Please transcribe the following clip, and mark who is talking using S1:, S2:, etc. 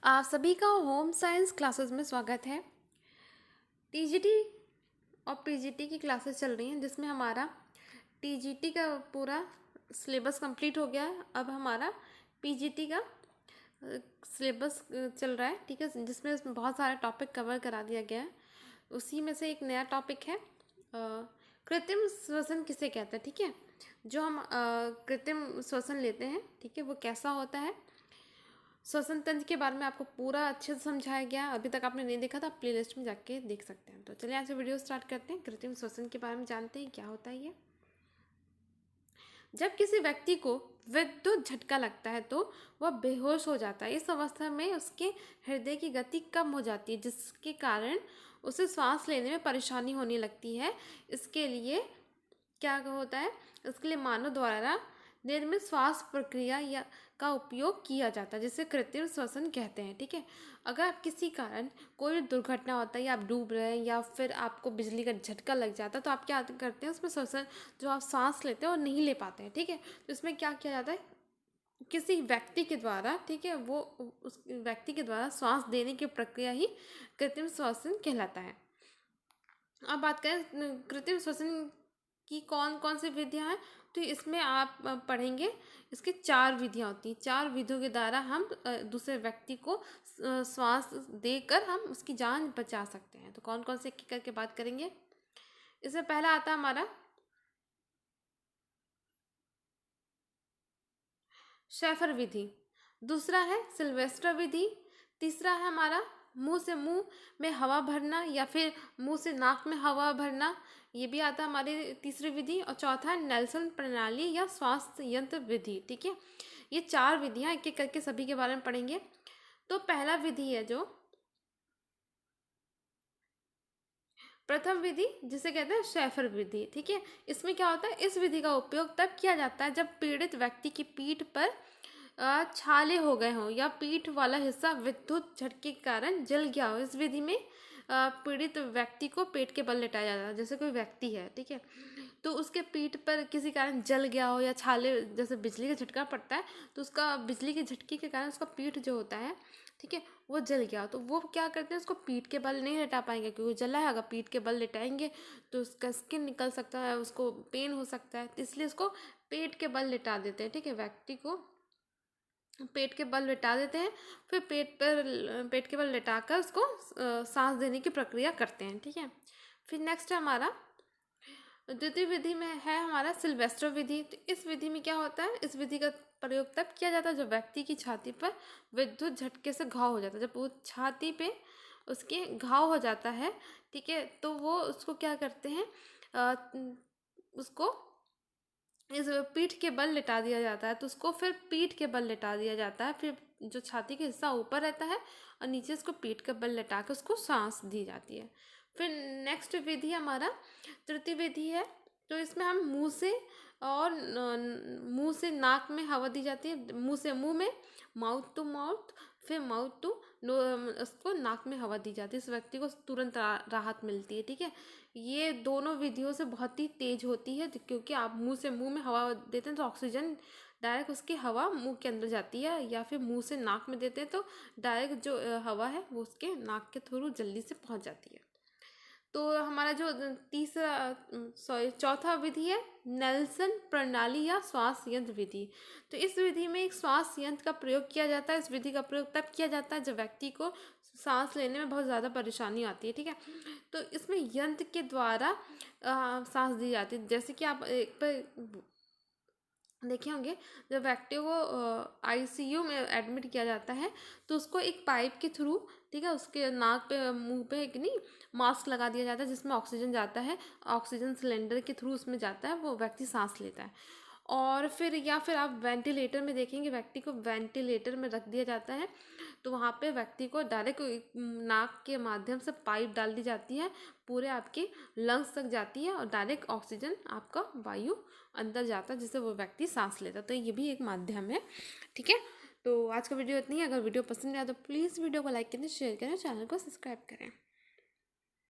S1: आप सभी का होम साइंस क्लासेस में स्वागत है। टीजीटी और पीजीटी की क्लासेस चल रही हैं जिसमें हमारा टीजीटी का पूरा सिलेबस कंप्लीट हो गया है। अब हमारा पीजीटी का सिलेबस चल रहा है, ठीक है, जिसमें बहुत सारे टॉपिक कवर करा दिया गया है। उसी में से एक नया टॉपिक है कृत्रिम श्वसन किसे कहते हैं। ठीक है, जो हम कृत्रिम श्वसन लेते हैं, ठीक है, वो कैसा होता है। श्वसन तंत्र के बारे में आपको पूरा अच्छे से समझाया गया है। अभी तक आपने नहीं देखा तो आप प्लेलिस्ट में जाके देख सकते हैं। तो चलिए आज से वीडियो स्टार्ट करते हैं। कृत्रिम श्वसन के बारे में जानते हैं क्या होता है ये। जब किसी व्यक्ति को विद्युत झटका लगता है तो वह बेहोश हो जाता है। इस अवस्था में उसके हृदय की गति कम हो जाती है, जिसके कारण उसे सांस लेने में परेशानी होने लगती है। इसके लिए क्या होता है, इसके लिए मानव द्वारा निर्मित श्वास प्रक्रिया या का उपयोग किया जाता है, जिसे कृत्रिम श्वसन कहते हैं। ठीक है, अगर आप किसी कारण कोई दुर्घटना होता है या आप डूब रहे हैं या फिर आपको बिजली का झटका लग जाता है तो आप क्या करते हैं, उसमें श्वसन जो आप सांस लेते हैं वो नहीं ले पाते हैं। ठीक है, तो इसमें क्या किया जाता है, किसी व्यक्ति के द्वारा, ठीक है, वो उस व्यक्ति के द्वारा श्वास देने की प्रक्रिया ही कृत्रिम श्वसन कहलाता है। अब बात करें कृत्रिम श्वसन की कौन कौन सी विधियां हैं, तो इसमें आप पढ़ेंगे इसकी 4 विधियां होती हैं। 4 विधियों के द्वारा हम दूसरे व्यक्ति को श्वास देकर हम उसकी जान बचा सकते हैं। तो कौन कौन से एक करके बात करेंगे। इसमें पहला आता है हमारा शेफर विधि, दूसरा है सिल्वेस्टर विधि, तीसरा है हमारा मुंह से मुंह में हवा भरना या फिर मुंह से नाक में हवा भरना, ये भी आता है हमारी तीसरी विधि, और चौथा है नेल्सन प्रणाली या श्वास यंत्र विधि। ठीक है, ये 4 विधियां एक एक करके सभी के बारे में पढ़ेंगे। तो पहला विधि है जो प्रथम विधि, जिसे कहते हैं शेफर विधि। ठीक है, इसमें क्या होता है, इस विधि का उपयोग तब किया जाता है जब पीड़ित व्यक्ति की पीठ पर छाले हो गए हों या पीठ वाला हिस्सा विद्युत झटके के कारण जल गया हो। इस विधि में पीड़ित व्यक्ति को पेट के बल लेटाया जाता है। जैसे कोई व्यक्ति है, ठीक है, तो उसके पीठ पर किसी कारण जल गया हो या छाले, जैसे बिजली का झटका पड़ता है तो उसका बिजली के झटके के कारण उसका पीठ जो होता है, ठीक है, वो जल गया, तो वो क्या करते हैं, उसको पीठ के बल नहीं लेटा पाएंगे क्योंकि जला है। अगर पीठ के बल लेटाएंगे तो उसका स्किन निकल सकता है, उसको पेन हो सकता है, तो इसलिए उसको पेट के बल लेटा देते हैं। ठीक है, व्यक्ति को पेट के बल लेटा देते हैं, फिर पेट के बल लेटाकर उसको सांस देने की प्रक्रिया करते हैं। ठीक है, फिर नेक्स्ट है हमारा द्वितीय विधि में है हमारा सिल्वेस्टर विधि। तो इस विधि में क्या होता है, इस विधि का प्रयोग तब किया जाता है जब व्यक्ति की छाती पर विद्युत झटके से घाव हो जाता है। जब वो छाती पे उसके घाव हो जाता है, ठीक है, तो वो उसको क्या करते हैं, उसको इस पीठ के बल लिटा दिया जाता है। तो उसको फिर पीठ के बल लिटा दिया जाता है, फिर जो छाती का हिस्सा ऊपर रहता है और नीचे उसको पीठ का बल लिटा के उसको सांस दी जाती है। फिर नेक्स्ट विधि हमारा तृतीय विधि है। तो इसमें हम मुंह से और मुंह से नाक में हवा दी जाती है, मुंह से मुंह में, माउथ टू माउथ, फिर माउथ टू उसको नाक में हवा दी जाती है। इस व्यक्ति को तुरंत राहत मिलती है। ठीक है, ये दोनों विधियों से बहुत ही तेज होती है क्योंकि आप मुंह से मुंह में हवा देते हैं तो ऑक्सीजन डायरेक्ट उसकी हवा मुंह के अंदर जाती है, या फिर मुंह से नाक में देते हैं तो डायरेक्ट जो हवा है वो उसके नाक के थ्रू जल्दी से पहुंच जाती है। तो हमारा जो चौथा विधि है नेल्सन प्रणाली या श्वास यंत्र विधि। तो इस विधि में एक श्वास यंत्र का प्रयोग किया जाता है। इस विधि का प्रयोग तब किया जाता है जब व्यक्ति को सांस लेने में बहुत ज़्यादा परेशानी आती है। ठीक है, तो इसमें यंत्र के द्वारा सांस दी जाती है। जैसे कि आप एक पर देखे होंगे, जब व्यक्ति को आईसीयू में एडमिट किया जाता है तो उसको एक पाइप के थ्रू, ठीक है, उसके नाक पे मुंह पे एक नहीं मास्क लगा दिया जाता है जिसमें ऑक्सीजन जाता है, ऑक्सीजन सिलेंडर के थ्रू उसमें जाता है, वो व्यक्ति सांस लेता है। और फिर या फिर आप वेंटिलेटर में देखेंगे, व्यक्ति को वेंटिलेटर में रख दिया जाता है तो वहाँ पे व्यक्ति को डायरेक्ट नाक के माध्यम से पाइप डाल दी जाती है, पूरे आपके लंग्स तक जाती है और डायरेक्ट ऑक्सीजन आपका वायु अंदर जाता है जिससे वो व्यक्ति सांस लेता है। तो ये भी एक माध्यम है। ठीक है, तो आज का वीडियो इतनी है। अगर वीडियो पसंद आया तो प्लीज़ वीडियो को लाइक करें, शेयर करें, चैनल को सब्सक्राइब करें।